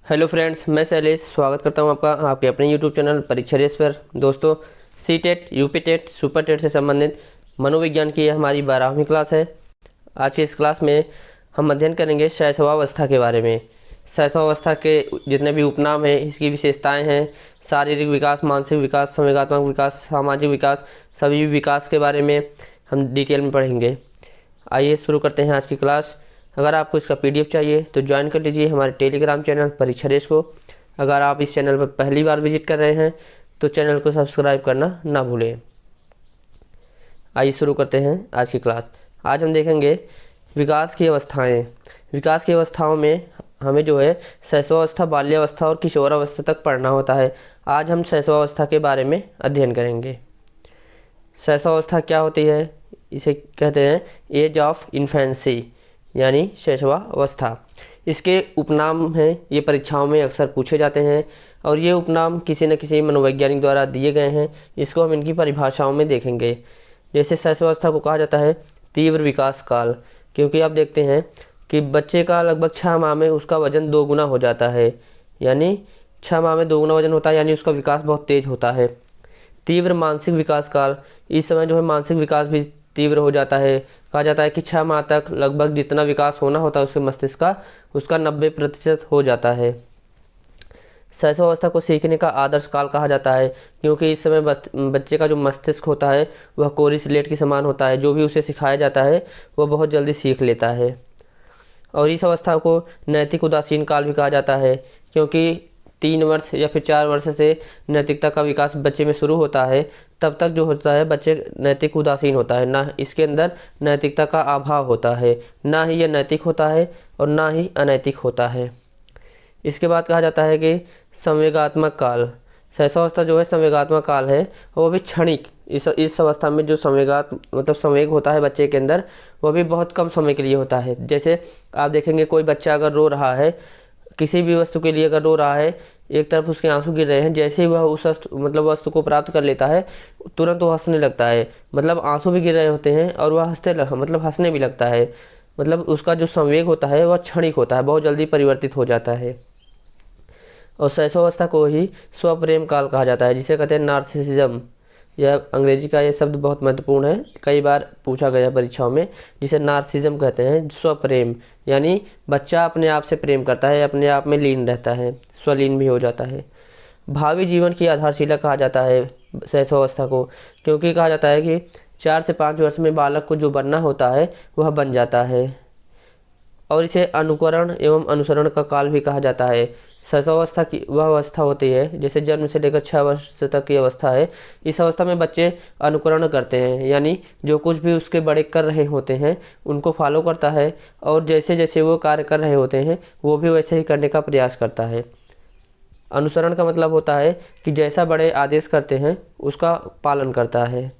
Hello friends, मैं शैलेश स्वागत करता हूं आपका आपके अपने यूट्यूब चैनल परीक्षा रेस पर। दोस्तों, C TET, UP TET, super TET से संबंधित मनोविज्ञान की यह हमारी 12वीं क्लास है। आज की इस क्लास में हम अध्ययन करेंगे शैशवावस्था के बारे में। शैशवावस्था के जितने भी उपनाम हैं, इसकी विशेषताएं हैं, शारीरिक विकास, मानसिक विकास, संवेगात्मक विकास, सामाजिक विकास, सभी विकास के बारे में हम डिटेल में पढ़ेंगे। आइए शुरू करते हैं आज की क्लास। अगर आपको इसका पीडीएफ चाहिए तो ज्वाइन कर लीजिए हमारे टेलीग्राम चैनल परीक्षा रेस को। अगर आप इस चैनल पर पहली बार विजिट कर रहे हैं तो चैनल को सब्सक्राइब करना ना भूलें। आइए शुरू करते हैं आज की क्लास। आज हम देखेंगे विकास की अवस्थाएं। विकास की अवस्थाओं में हमें जो है शैशवावस्था, बाल्यावस्था और किशोरावस्था तक पढ़ना होता है। आज हम शैशवावस्था के बारे में अध्ययन करेंगे। शैशवावस्था क्या होती है? इसे कहते हैं एज ऑफ इन्फेंसी, यानी शैशवावस्था। इसके उपनाम हैं, ये परीक्षाओं में अक्सर पूछे जाते हैं और ये उपनाम किसी न किसी मनोवैज्ञानिक द्वारा दिए गए हैं। इसको हम इनकी परिभाषाओं में देखेंगे। जैसे शैशवावस्था को कहा जाता है तीव्र विकास काल, क्योंकि आप देखते हैं कि बच्चे का लगभग 6 माह में उसका वजन 2 गुना हो जाता है, यानी 6 माह में 2 गुना वजन होता है, यानी उसका विकास बहुत तेज होता है। तीव्र मानसिक विकास काल, इस समय जो है मानसिक विकास भी तीव्र हो जाता है। कहा जाता है कि 6 माह तक लगभग जितना विकास होना होता है उसके मस्तिष्क का, उसका 90% हो जाता है। शैशवावस्था को सीखने का आदर्श काल कहा जाता है, क्योंकि इस समय बच्चे का जो मस्तिष्क होता है वह कोरी स्लेट के समान होता है। जो भी उसे सिखाया जाता है वह बहुत जल्दी सीख लेता है। और इस अवस्था को नैतिक उदासीन काल भी कहा जाता है, क्योंकि 3 वर्ष या फिर 4 वर्ष से नैतिकता का विकास बच्चे में शुरू होता है। तब तक जो होता है बच्चे नैतिक उदासीन होता है, ना इसके अंदर नैतिकता का अभाव होता है, ना ही यह नैतिक होता है और ना ही अनैतिक होता है। इसके बाद कहा जाता है कि संवेगात्मक काल। शैशवावस्था जो है संवेगात्मक काल है, वो भी क्षणिक। इस अवस्था में जो संवेग होता है बच्चे के अंदर, वह भी बहुत कम समय के लिए होता है। जैसे आप देखेंगे कोई बच्चा अगर रो रहा है, किसी भी वस्तु के लिए अगर रो रहा है, एक तरफ उसके आंसू गिर रहे हैं, जैसे ही वह उस वस्तु को प्राप्त कर लेता है तुरंत वो हंसने लगता है। मतलब आंसू भी गिर रहे होते हैं और वह हंसने भी लगता है। मतलब उसका जो संवेग होता है वह क्षणिक होता है, बहुत जल्दी परिवर्तित हो जाता है। और शैशवावस्था को ही स्वप्रेम काल कहा जाता है, जिसे कहते हैं नार्सिसिज्म। यह अंग्रेजी का ये शब्द बहुत महत्वपूर्ण है, कई बार पूछा गया परीक्षाओं में। जिसे नार्सिसिज्म कहते हैं, स्वप्रेम, यानी बच्चा अपने आप से प्रेम करता है, अपने आप में लीन रहता है, स्वलीन भी हो जाता है। भावी जीवन की आधारशिला कहा जाता है शैशवावस्था को, क्योंकि कहा जाता है कि 4 से 5 वर्ष में बालक को जो बनना होता है वह बन जाता है। और इसे अनुकरण एवं अनुसरण का काल भी कहा जाता है। शैशवावस्था की वह अवस्था होती है, जैसे जन्म से लेकर 6 वर्ष तक की अवस्था है। इस अवस्था में बच्चे अनुकरण करते हैं, यानी जो कुछ भी उसके बड़े कर रहे होते हैं उनको फॉलो करता है, और जैसे जैसे वो कार्य कर रहे होते हैं वो भी वैसे ही करने का प्रयास करता है। अनुसरण का मतलब होता है कि जैसा बड़े आदेश करते हैं उसका पालन करता है।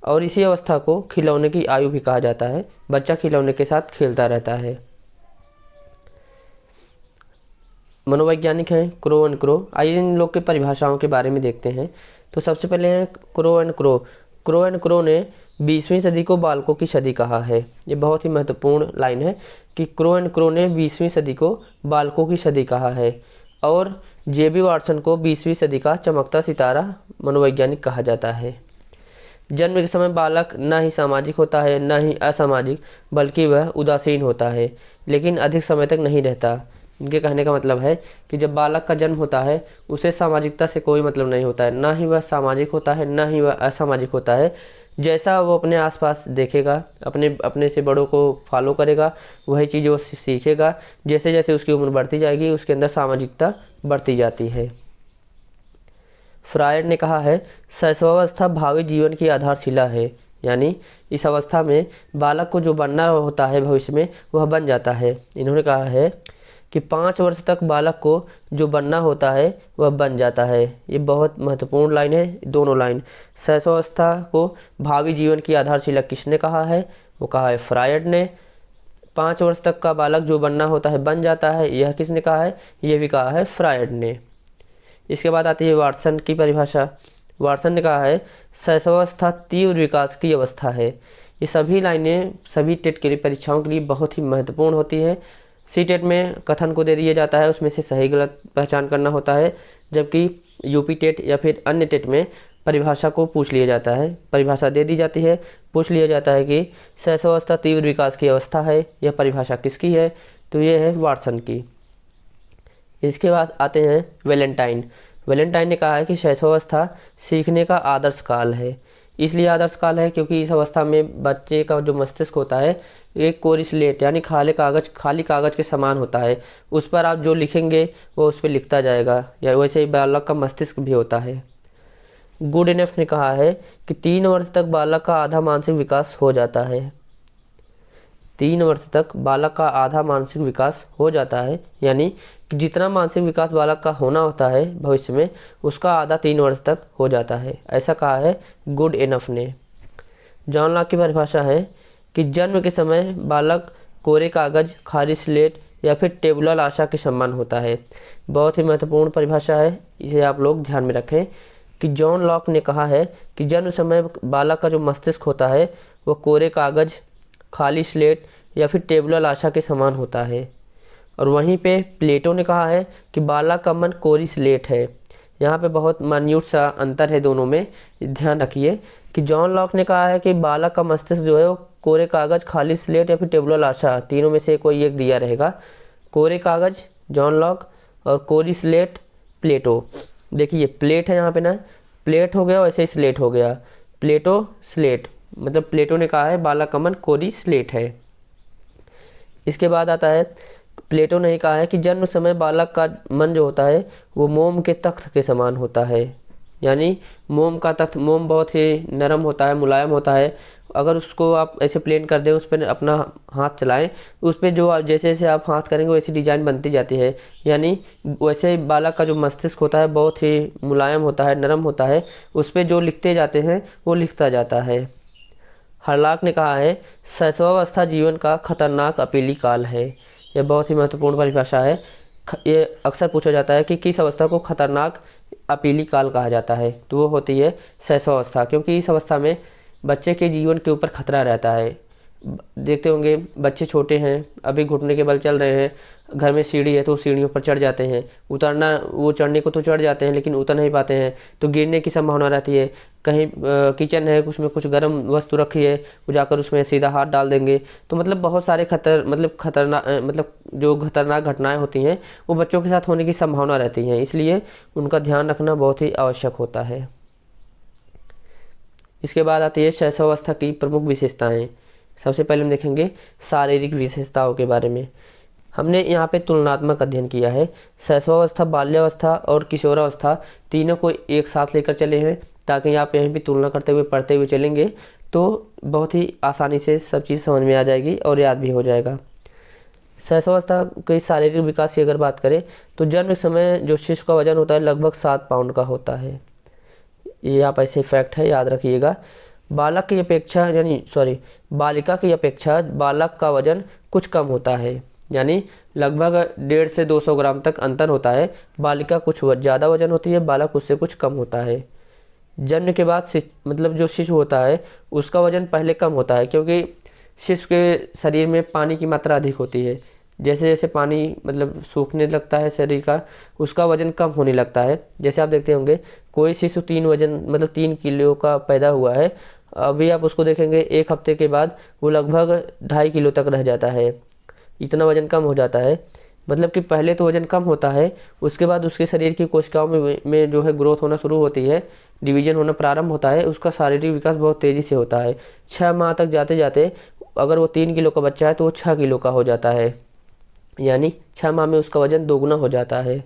और इसी अवस्था को खिलौने की आयु भी कहा जाता है। बच्चा खिलौने के साथ खेलता रहता है। मनोवैज्ञानिक हैं क्रो एंड क्रो। आइए इन लोग के परिभाषाओं के बारे में देखते हैं। तो सबसे पहले हैं crow and crow. Crow and crow ने 20वीं सदी को बालकों की सदी कहा है। ये बहुत ही महत्वपूर्ण लाइन है कि क्रो एंड क्रो ने 20वीं सदी को बालकों की सदी कहा है। और जेबी वाटसन को 20वीं सदी का चमकता सितारा मनोवैज्ञानिक कहा जाता है। जन्म के समय बालक न ही सामाजिक होता है न ही असामाजिक, बल्कि वह उदासीन होता है, लेकिन अधिक समय तक नहीं रहता। इनके कहने का मतलब है कि जब बालक का जन्म होता है उसे सामाजिकता से कोई मतलब नहीं होता है, ना ही वह सामाजिक होता है ना ही वह असामाजिक होता है। जैसा वो अपने आसपास देखेगा, अपने से बड़ों को फॉलो करेगा, वही चीज़ वो सीखेगा। जैसे जैसे उसकी उम्र बढ़ती जाएगी उसके अंदर सामाजिकता बढ़ती जाती है। फ्रायड ने कहा है शैशवावस्था भावी जीवन की आधारशिला है, यानी इस अवस्था में बालक को जो बनना होता है भविष्य में वह बन जाता है। इन्होंने कहा है कि 5 वर्ष तक बालक को जो बनना होता है वह बन जाता है। ये बहुत महत्वपूर्ण लाइन है, दोनों लाइन। शैशवावस्था को भावी जीवन की आधारशिला किसने कहा है? वो कहा है फ्रायड ने। 5 वर्ष तक का बालक जो बनना होता है बन जाता है, यह किसने कहा है? ये भी कहा है फ्रायड ने। इसके बाद आती है वाटसन की परिभाषा। वाटसन ने कहा है शैशवावस्था तीव्र विकास की अवस्था है। ये सभी लाइनें सभी टेट के लिए परीक्षाओं के लिए बहुत ही महत्वपूर्ण होती है। सीटेट में कथन को दे दिया जाता है, उसमें से सही गलत पहचान करना होता है, जबकि यूपी टेट या फिर अन्य टेट में परिभाषा को पूछ लिया जाता है। परिभाषा दे दी जाती है, पूछ लिया जाता है कि शैशवावस्था तीव्र विकास की अवस्था है। यह परिभाषा किसकी है? तो ये है वाटसन की। इसके बाद आते हैं वैलेंटाइन। वैलेंटाइन ने कहा है कि शैशवावस्था सीखने का आदर्श काल है। इसलिए आदर्श काल है क्योंकि इस अवस्था में बच्चे का जो मस्तिष्क होता है एक कोरी स्लेट यानी खाली कागज़ के समान होता है। उस पर आप जो लिखेंगे वो उस पर लिखता जाएगा, या वैसे ही बालक का मस्तिष्क भी होता है। गुड इनफ ने कहा है कि 3 वर्ष तक बालक का आधा मानसिक विकास हो जाता है। 3 वर्ष तक बालक का आधा मानसिक विकास हो जाता है, यानी कि जितना मानसिक विकास बालक का होना होता है भविष्य में, उसका आधा 3 वर्ष तक हो जाता है, ऐसा कहा है गुड इनफ ने। जॉन लॉक की परिभाषा है कि जन्म के समय बालक कोरे कागज, खाली स्लेट या फिर टेबुलर आशा के समान होता है। बहुत ही महत्वपूर्ण परिभाषा है, इसे आप लोग ध्यान में रखें कि जॉन लॉक ने कहा है कि जन्म समय बालक का जो मस्तिष्क होता है वो कोरे कागज, खाली स्लेट या फिर टेबुलर आशा के समान होता है। और वहीं पे प्लेटो ने कहा है कि बालक का मन कोरी स्लेट है। यहाँ पे बहुत मान्यूट सा अंतर है दोनों में, ध्यान रखिए कि जॉन लॉक ने कहा है कि बालक का मस्तिष्क जो है वो कोरे कागज, खाली स्लेट या फिर टेबुलर आशा, तीनों में से कोई एक दिया रहेगा। कोरे कागज जॉन लॉक और कोरी स्लेट प्लेटो। देखिए प्लेट है यहाँ पे ना, प्लेट हो गया वैसे ही स्लेट हो गया, प्लेटो स्लेट, मतलब प्लेटो ने कहा है बालक का मन कोरी स्लेट है। इसके बाद आता है प्लेटो ने कहा है कि जन्म समय बालक का मन जो होता है वो मोम के तख्त के समान होता है। यानी मोम का तख्त, मोम बहुत ही नरम होता है, मुलायम होता है। अगर उसको आप ऐसे प्लेन कर दें, उस पर अपना हाथ चलाएं, उस पर जो जैसे जैसे आप हाथ करेंगे वैसी डिजाइन बनती जाती है। यानी वैसे बालक का जो मस्तिष्क होता है बहुत ही मुलायम होता है, नरम होता है, उस पर जो लिखते जाते हैं वो लिखता जाता है। हरलाक ने कहा है शैशवावस्था जीवन का खतरनाक अपीली काल है। यह बहुत ही महत्वपूर्ण परिभाषा है। ये अक्सर पूछा जाता है कि किस अवस्था को खतरनाक अपीली काल कहा जाता है, तो वो होती है शैशवावस्था, क्योंकि इस अवस्था में बच्चे के जीवन के ऊपर खतरा रहता है। देखते होंगे बच्चे छोटे हैं, अभी घुटने के बल चल रहे हैं, घर में सीढ़ी है तो सीढ़ियों पर चढ़ जाते हैं, उतरना वो चढ़ने को तो चढ़ जाते हैं लेकिन उतर नहीं पाते हैं, तो गिरने की संभावना रहती है। कहीं किचन है, उसमें कुछ गर्म वस्तु रखी है, वो जाकर उसमें सीधा हाथ डाल देंगे, तो मतलब बहुत सारे खतरनाक जो खतरनाक घटनाएं होती हैं वो बच्चों के साथ होने की संभावना रहती हैं, इसलिए उनका ध्यान रखना बहुत ही आवश्यक होता है। इसके बाद आती है शैशवावस्था की प्रमुख विशेषताएं। सबसे पहले हम देखेंगे शारीरिक विशेषताओं के बारे में। हमने यहाँ पे तुलनात्मक अध्ययन किया है। शैशवावस्था, बाल्यावस्था और किशोरावस्था तीनों को एक साथ लेकर चले हैं, ताकि आप यहीं भी तुलना करते हुए पढ़ते हुए चलेंगे तो बहुत ही आसानी से सब चीज़ समझ में आ जाएगी और याद भी हो जाएगा। शैशवावस्था के शारीरिक विकास की अगर बात करें तो जन्म समय जो शिशु का वजन होता है लगभग 7 पाउंड का होता है। ये आप ऐसे फैक्ट है, याद रखिएगा। बालिका की अपेक्षा बालक का वजन कुछ कम होता है, यानी लगभग 150 से 200 ग्राम तक अंतर होता है। बालिका कुछ ज़्यादा वजन होती है, बालक उससे कुछ कम होता है। जन्म के बाद मतलब जो शिशु होता है उसका वजन पहले कम होता है, क्योंकि शिशु के शरीर में पानी की मात्रा अधिक होती है। जैसे जैसे पानी मतलब सूखने लगता है शरीर का, उसका वजन कम होने लगता है। जैसे आप देखते होंगे कोई शिशु 3 किलो का पैदा हुआ है, अभी आप उसको देखेंगे 1 हफ्ते के बाद वो लगभग 2.5 किलो तक रह जाता है, इतना वजन कम हो जाता है। मतलब कि पहले तो वजन कम होता है, उसके बाद उसके शरीर की कोशिकाओं में जो है ग्रोथ होना शुरू होती है, डिवीजन होना प्रारंभ होता है, उसका शारीरिक विकास बहुत तेज़ी से होता है। 6 माह तक जाते जाते अगर वो 3 किलो का बच्चा है तो वो 6 किलो का हो जाता है, यानी 6 माह में उसका वजन दोगुना हो जाता है।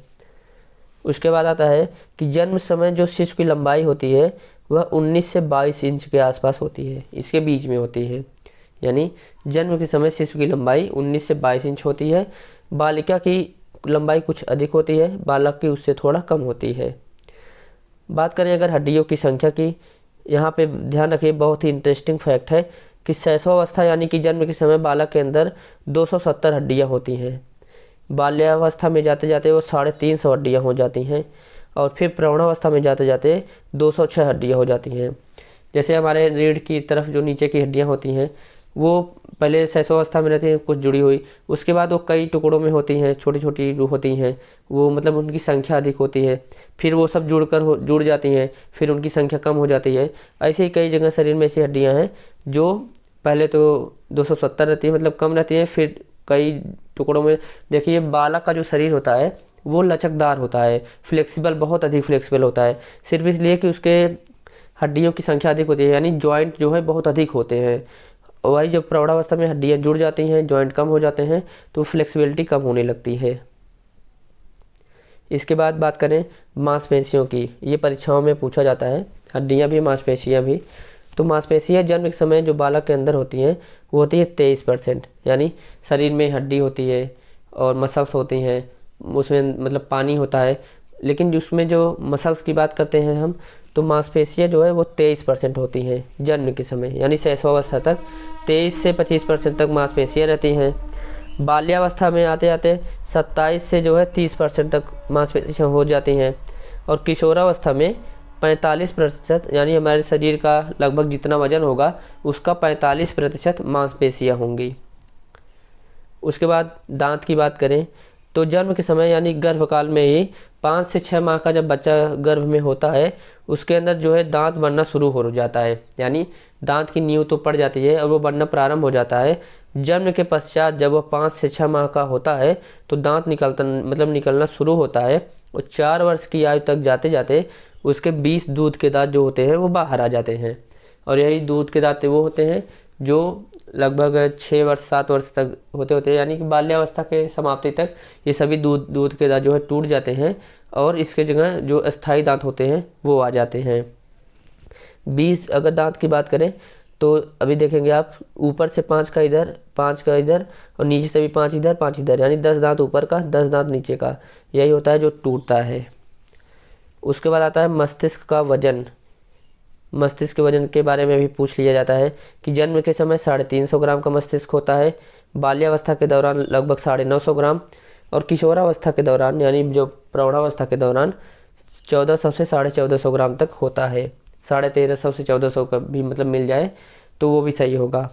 उसके बाद आता है कि जन्म समय जो शिशु की लंबाई होती है वह 19 से 22 इंच के आसपास होती है, इसके बीच में होती है। यानी जन्म के समय शिशु की लंबाई 19 से 22 इंच होती है। बालिका की लंबाई कुछ अधिक होती है, बालक की उससे थोड़ा कम होती है। बात करें अगर हड्डियों की संख्या की, यहाँ पे ध्यान रखिए बहुत ही इंटरेस्टिंग फैक्ट है कि शैशवावस्था यानी कि जन्म के समय बालक के अंदर 270 हड्डियाँ होती हैं। बाल्यावस्था में जाते जाते वो 350 हड्डियाँ हो जाती हैं, और फिर प्रौढ़ावस्था में जाते जाते 206 हड्डियाँ हो जाती हैं। जैसे हमारे रीढ़ की तरफ जो नीचे की हड्डियाँ होती हैं वो पहले शैशवावस्था में रहती हैं कुछ जुड़ी हुई, उसके बाद वो कई टुकड़ों में होती हैं, छोटी छोटी जो होती हैं वो मतलब उनकी संख्या अधिक होती है, फिर वो सब जुड़ जाती हैं, फिर उनकी संख्या कम हो जाती है। ऐसे ही कई जगह शरीर में ऐसी हड्डियाँ हैं जो पहले तो 270 रहती है, मतलब कम रहती है, फिर कई टुकड़ों में। देखिए बालक का जो शरीर होता है वो लचकदार होता है, फ्लेक्सिबल, बहुत अधिक फ्लेक्सिबल होता है, सिर्फ इसलिए कि उसके हड्डियों की संख्या अधिक होती है, यानी जॉइंट जो है बहुत अधिक होते हैं। और वही जब प्रौढ़ावस्था में हड्डियाँ जुड़ जाती हैं, जॉइंट कम हो जाते हैं, तो फ्लेक्सिबिलिटी कम होने लगती है। इसके बाद बात करें मांसपेशियों की, ये परीक्षाओं में पूछा जाता है, हड्डियाँ भी मांसपेशियाँ भी। तो मांसपेशियाँ जन्म के समय जो बालक के अंदर होती हैं वो होती है 23%, यानी शरीर में हड्डी होती है और मसल्स होती हैं, उसमें मतलब पानी होता है, लेकिन जिसमें जो मसल्स की बात करते हैं हम, तो मांसपेशियाँ जो है वो 23% होती हैं जन्म के समय, यानी शैशवावस्था तक 23 से 25% तक मांसपेशियाँ रहती हैं। बाल्यावस्था में आते आते 27 से जो है 30% तक मांसपेशियाँ हो जाती हैं, और किशोरावस्था में 45%, यानी हमारे शरीर का लगभग जितना वजन होगा उसका 45% मांसपेशियाँ होंगी। उसके बाद दांत की बात करें तो जन्म के समय यानी गर्भकाल में ही 5 से 6 माह का जब बच्चा गर्भ में होता है उसके अंदर जो है दांत बनना शुरू हो जाता है, यानी दांत की नींव तो पड़ जाती है और वो बनना प्रारंभ हो जाता है। जन्म के पश्चात जब वो 5 से 6 माह का होता है तो दांत निकलना शुरू होता है, और 4 वर्ष की आयु तक जाते जाते उसके 20 दूध के दांत जो होते हैं वो बाहर आ जाते हैं। और यही दूध के दांत वो होते हैं जो लगभग 6 वर्ष 7 वर्ष तक होते हैं, यानी कि बाल्यावस्था के समाप्ति तक ये सभी दूध के दांत जो है टूट जाते हैं, और इसके जगह जो अस्थाई दांत होते हैं वो आ जाते हैं। 20 अगर दांत की बात करें तो अभी देखेंगे आप, ऊपर से 5 का इधर, 5 का इधर, और नीचे से भी 5 इधर 5 इधर, यानी 10 दांत ऊपर का 10 दांत नीचे का, यही होता है जो टूटता है। उसके बाद आता है मस्तिष्क का वजन। मस्तिष्क के वजन के बारे में भी पूछ लिया जाता है कि जन्म के समय 350 ग्राम का मस्तिष्क होता है, बाल्यावस्था के दौरान लगभग 950 ग्राम, और किशोरावस्था के दौरान यानी जो प्रौढ़ावस्था के दौरान 1400 से 1450 ग्राम तक होता है। 1350 से 1400 का भी मतलब मिल जाए तो वो भी सही होगा।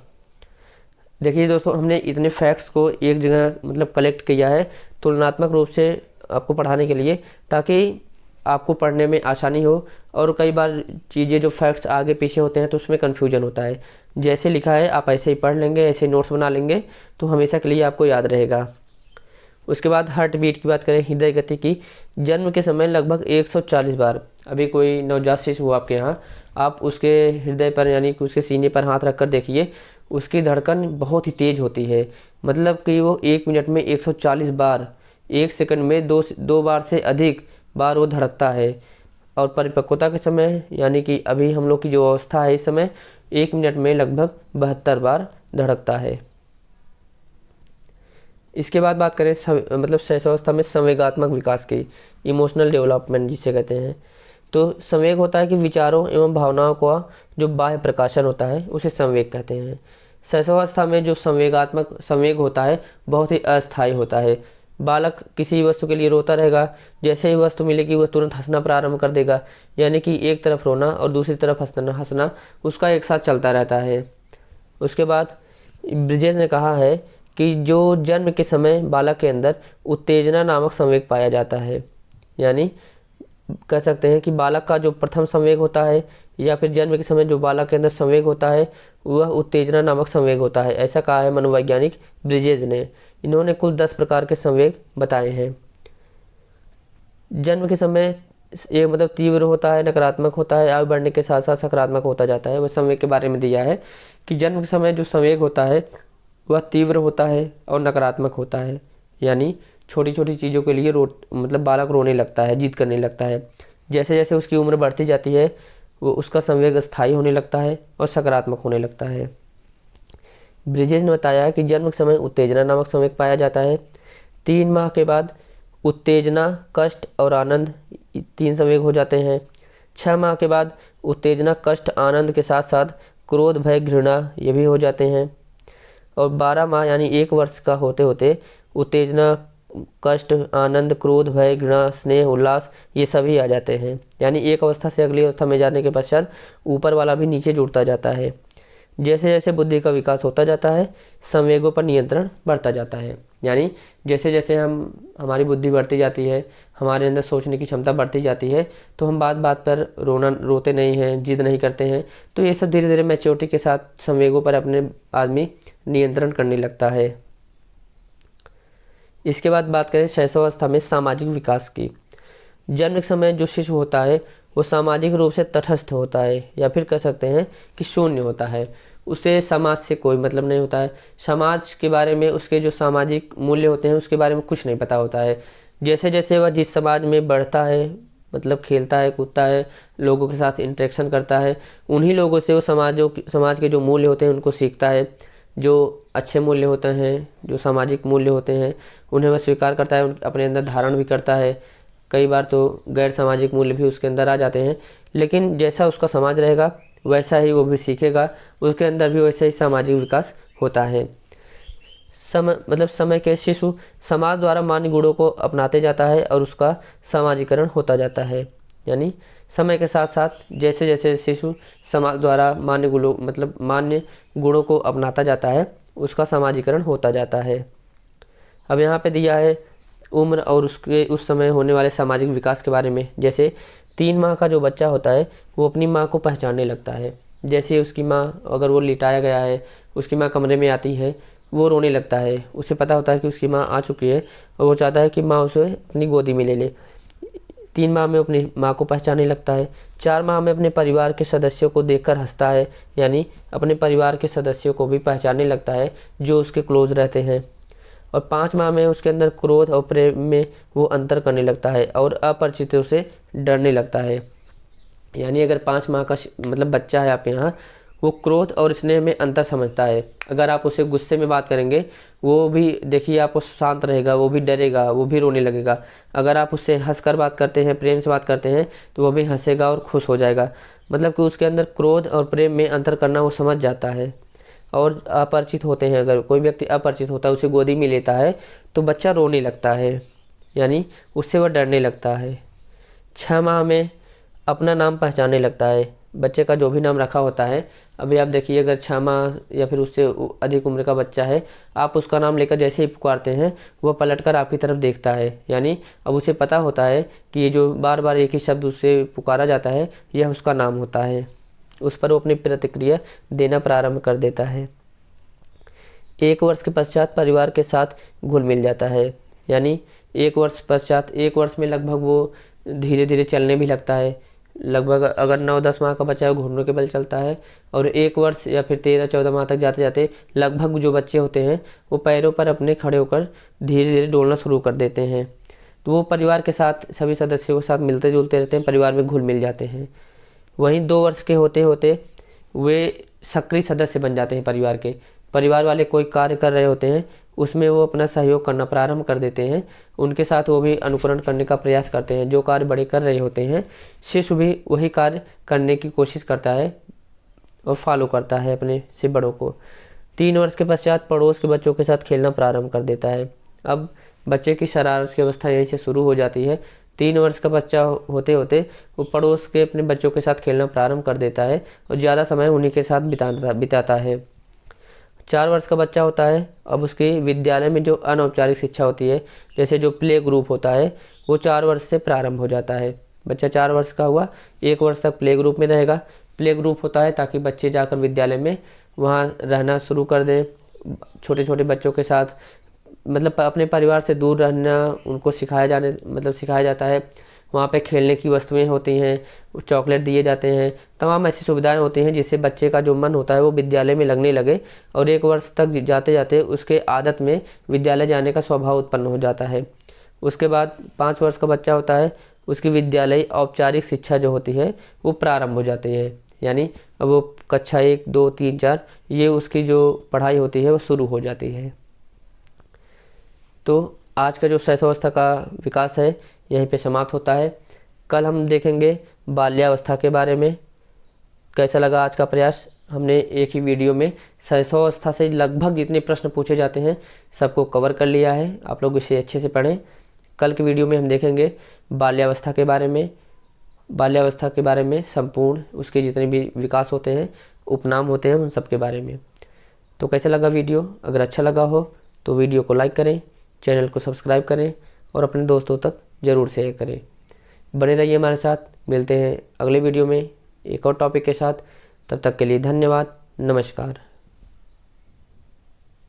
देखिए दोस्तों, हमने इतने फैक्ट्स को एक जगह मतलब कलेक्ट किया है तुलनात्मक रूप से आपको पढ़ाने के लिए, ताकि आपको पढ़ने में आसानी हो। और कई बार चीज़ें जो फैक्ट्स आगे पीछे होते हैं तो उसमें कन्फ्यूजन होता है, जैसे लिखा है आप ऐसे ही पढ़ लेंगे, ऐसे नोट्स बना लेंगे तो हमेशा के लिए आपको याद रहेगा। उसके बाद हार्ट बीट की बात करें, हृदय गति की, जन्म के समय लगभग 140 बार। अभी कोई नवजात शिशु हो आपके यहाँ, आप उसके हृदय पर यानी कि उसके सीने पर हाथ रख कर देखिए, उसकी धड़कन बहुत ही तेज़ होती है, मतलब कि वो 1 मिनट में 140 बार, 1 सेकंड में दो बार से अधिक बार वो धड़कता है। और परिपक्वता के समय यानी कि अभी हम लोग की जो अवस्था है इस समय 1 मिनट में लगभग 72 बार धड़कता है। इसके बाद बात करें मतलब शैशवावस्था में संवेगात्मक विकास की, इमोशनल डेवलपमेंट जिसे कहते हैं। तो संवेग होता है कि विचारों एवं भावनाओं का जो बाह्य प्रकाशन होता है उसे संवेग कहते हैं। शैशवावस्था में जो संवेग होता है बहुत ही अस्थायी होता है। बालक किसी वस्तु के लिए रोता रहेगा, जैसे ही वस्तु मिलेगी वह तुरंत हंसना प्रारंभ कर देगा, यानी कि एक तरफ रोना और दूसरी तरफ हंसना उसका एक साथ चलता रहता है। उसके बाद ब्रिजेस ने कहा है कि जो जन्म के समय बालक के अंदर उत्तेजना नामक संवेग पाया जाता है, यानी कह सकते हैं कि बालक का जो प्रथम संवेग होता है या फिर जन्म के समय जो बालक के अंदर संवेग होता है वह उत्तेजना नामक संवेग होता है, ऐसा कहा है मनोवैज्ञानिक ब्रिजेस ने। इन्होंने कुल 10 प्रकार के संवेग बताए हैं। जन्म के समय ये मतलब तीव्र होता है, नकारात्मक होता है, आयु बढ़ने के साथ साथ सकारात्मक होता जाता है। वह संवेग के बारे में दिया है कि जन्म के समय जो संवेग होता है वह तीव्र होता है और नकारात्मक होता है, यानी छोटी छोटी चीज़ों के लिए मतलब बालक रोने लगता है, जिद करने लगता है। जैसे जैसे उसकी उम्र बढ़ती जाती है वो उसका संवेग स्थायी होने लगता है और सकारात्मक होने लगता है। ब्रिजेस ने बताया कि जन्म के समय उत्तेजना नामक संवेग पाया जाता है। 3 माह के बाद उत्तेजना, कष्ट और आनंद 3 संवेग हो जाते हैं। 6 माह के बाद उत्तेजना, कष्ट, आनंद के साथ साथ क्रोध, भय, घृणा ये भी हो जाते हैं। और 12 माह यानी 1 वर्ष का होते होते उत्तेजना, कष्ट, आनंद, क्रोध, भय, घृणा, स्नेह, उल्लास ये सभी आ जाते हैं, यानी एक अवस्था से अगली अवस्था में जाने के पश्चात ऊपर वाला भी नीचे जुड़ता जाता है। जैसे जैसे बुद्धि का विकास होता जाता है, संवेगों पर नियंत्रण बढ़ता जाता है। यानी जैसे जैसे हमारी बुद्धि बढ़ती जाती है, हमारे अंदर सोचने की क्षमता बढ़ती जाती है, तो हम बात बात पर रोते नहीं हैं, जिद नहीं करते हैं। तो ये सब धीरे धीरे मैच्योरिटी के साथ संवेगों पर अपने आदमी नियंत्रण करने लगता है। इसके बाद बात करें शैशवावस्था में सामाजिक विकास की। जन्म के समय जो शिशु होता है वो सामाजिक रूप से तटस्थ होता है, या फिर कह सकते हैं कि शून्य होता है। उसे समाज से कोई मतलब नहीं होता है। समाज के बारे में, उसके जो सामाजिक मूल्य होते हैं उसके बारे में कुछ नहीं पता होता है। जैसे जैसे वह जिस समाज में बढ़ता है, मतलब खेलता है, कूदता है, लोगों के साथ इंटरेक्शन करता है, उन्हीं लोगों से वो समाज के जो मूल्य होते हैं उनको सीखता है। जो अच्छे मूल्य होते हैं, जो सामाजिक मूल्य होते हैं, उन्हें वह स्वीकार करता है, अपने अंदर धारण भी करता है। कई बार तो गैर सामाजिक मूल्य भी उसके अंदर आ जाते हैं, लेकिन जैसा उसका समाज रहेगा वैसा ही वो भी सीखेगा, उसके अंदर भी वैसा ही सामाजिक विकास होता है। समय के शिशु समाज द्वारा मान्य गुणों को अपनाते जाता है और उसका समाजीकरण होता जाता है। यानी समय के साथ साथ जैसे जैसे शिशु समाज द्वारा मान्य गुणों को अपनाता जाता है, उसका समाजीकरण होता जाता है। अब यहाँ पे दिया है उम्र और उसके उस समय होने वाले सामाजिक विकास के बारे में। जैसे 3 माह का जो बच्चा होता है वो अपनी माँ को पहचानने लगता है। जैसे उसकी माँ, अगर वो लिटाया गया है, उसकी माँ कमरे में आती है, वो रोने लगता है। उसे पता होता है कि उसकी माँ आ चुकी है और वो चाहता है कि माँ उसे अपनी गोदी में ले ले। 3 माह में अपनी माँ को पहचानने लगता है। 4 माह में अपने परिवार के सदस्यों को देखकर हंसता है, यानी अपने परिवार के सदस्यों को भी पहचानने लगता है जो उसके क्लोज रहते हैं। और 5 माह में उसके अंदर क्रोध और प्रेम में वो अंतर करने लगता है और अपरिचितों से डरने लगता है। यानी अगर 5 माह का बच्चा है आपके यहाँ, वो क्रोध और स्नेह में अंतर समझता है। अगर आप उसे गुस्से में बात करेंगे, वो भी देखिए आपको शांत रहेगा, वो भी डरेगा, वो भी रोने लगेगा। अगर आप उससे हंसकर बात करते हैं, प्रेम से बात करते हैं, तो वो भी हंसेगा और खुश हो जाएगा। मतलब कि उसके अंदर क्रोध और प्रेम में अंतर करना वो समझ जाता है। और अपरिचित होते हैं, अगर कोई व्यक्ति अपरिचित होता है, उसे गोदी में लेता है तो बच्चा रोने लगता है, यानी उससे वह डरने लगता है। 6 माह में अपना नाम पहचानने लगता है। बच्चे का जो भी नाम रखा होता है, अभी आप देखिए अगर 6 माह या फिर उससे अधिक उम्र का बच्चा है, आप उसका नाम लेकर जैसे ही पुकारते हैं वह पलटकर आपकी तरफ देखता है। यानी अब उसे पता होता है कि ये जो बार बार एक ही शब्द उससे पुकारा जाता है यह उसका नाम होता है। उस पर वो अपनी प्रतिक्रिया देना प्रारंभ कर देता है। 1 वर्ष के पश्चात परिवार के साथ घुल मिल जाता है। यानी 1 वर्ष पश्चात, 1 वर्ष में लगभग वो धीरे धीरे चलने भी लगता है। लगभग अगर 9-10 माह का बच्चा है घुटनों के बल चलता है, और 1 वर्ष या फिर 13-14 माह तक जाते जाते लगभग जो बच्चे होते हैं वो पैरों पर अपने खड़े होकर धीरे धीरे डोलना शुरू कर देते हैं। तो वो परिवार के साथ, सभी सदस्यों के साथ मिलते जुलते रहते हैं, परिवार में घुल मिल जाते हैं। वहीं 2 वर्ष के होते होते वे सक्रिय सदस्य बन जाते हैं परिवार के। परिवार वाले कोई कार्य कर रहे होते हैं, उसमें वो अपना सहयोग करना प्रारंभ कर देते हैं। उनके साथ वो भी अनुकरण करने का प्रयास करते हैं। जो कार्य बड़े कर रहे होते हैं, शिशु भी वही कार्य करने की कोशिश करता है और फॉलो करता है अपने से बड़ों को। 3 वर्ष के पश्चात पड़ोस के बच्चों के साथ खेलना प्रारंभ कर देता है। अब बच्चे की शरारत की अवस्था यहीं से शुरू हो जाती है। 3 वर्ष का बच्चा होते होते वो पड़ोस के अपने बच्चों के साथ खेलना प्रारंभ कर देता है और ज़्यादा समय उन्हीं के साथ बिताता है। 4 वर्ष का बच्चा होता है, अब उसकी विद्यालय में जो अनौपचारिक शिक्षा होती है, जैसे जो प्ले ग्रुप होता है, वो 4 वर्ष से प्रारंभ हो जाता है। बच्चा 4 वर्ष का हुआ, 1 वर्ष तक प्ले ग्रुप में रहेगा। प्ले ग्रुप होता है ताकि बच्चे जाकर विद्यालय में वहाँ रहना शुरू कर दें, छोटे छोटे बच्चों के साथ, अपने परिवार से दूर रहना उनको सिखाया जाता है। वहाँ पे खेलने की वस्तुएं होती हैं, चॉकलेट दिए जाते हैं, तमाम ऐसी सुविधाएं होती हैं जिससे बच्चे का जो मन होता है वो विद्यालय में लगने लगे, और 1 वर्ष तक जाते जाते उसके आदत में विद्यालय जाने का स्वभाव उत्पन्न हो जाता है। उसके बाद 5 वर्ष का बच्चा होता है, उसकी विद्यालय औपचारिक शिक्षा जो होती है वो प्रारंभ हो जाती है। यानी अब वो कक्षा 1, 2, 3, 4 ये उसकी जो पढ़ाई होती है वो शुरू हो जाती है। तो आज का जो शैशवावस्था का विकास है यहीं पे समाप्त होता है। कल हम देखेंगे बाल्यावस्था के बारे में। कैसा लगा आज का प्रयास? हमने एक ही वीडियो में शैशवावस्था से लगभग जितने प्रश्न पूछे जाते हैं सबको कवर कर लिया है। आप लोग इसे अच्छे से पढ़ें। कल के वीडियो में हम देखेंगे बाल्यावस्था के बारे में संपूर्ण उसके जितने भी विकास होते हैं उपनाम होते हैं उन सब के बारे में। तो कैसा लगा वीडियो? अगर अच्छा लगा हो तो वीडियो को लाइक करें, चैनल को सब्सक्राइब करें और अपने दोस्तों तक ज़रूर शेयर करें। बने रहिए हमारे साथ, मिलते हैं अगले वीडियो में एक और टॉपिक के साथ। तब तक के लिए धन्यवाद, नमस्कार।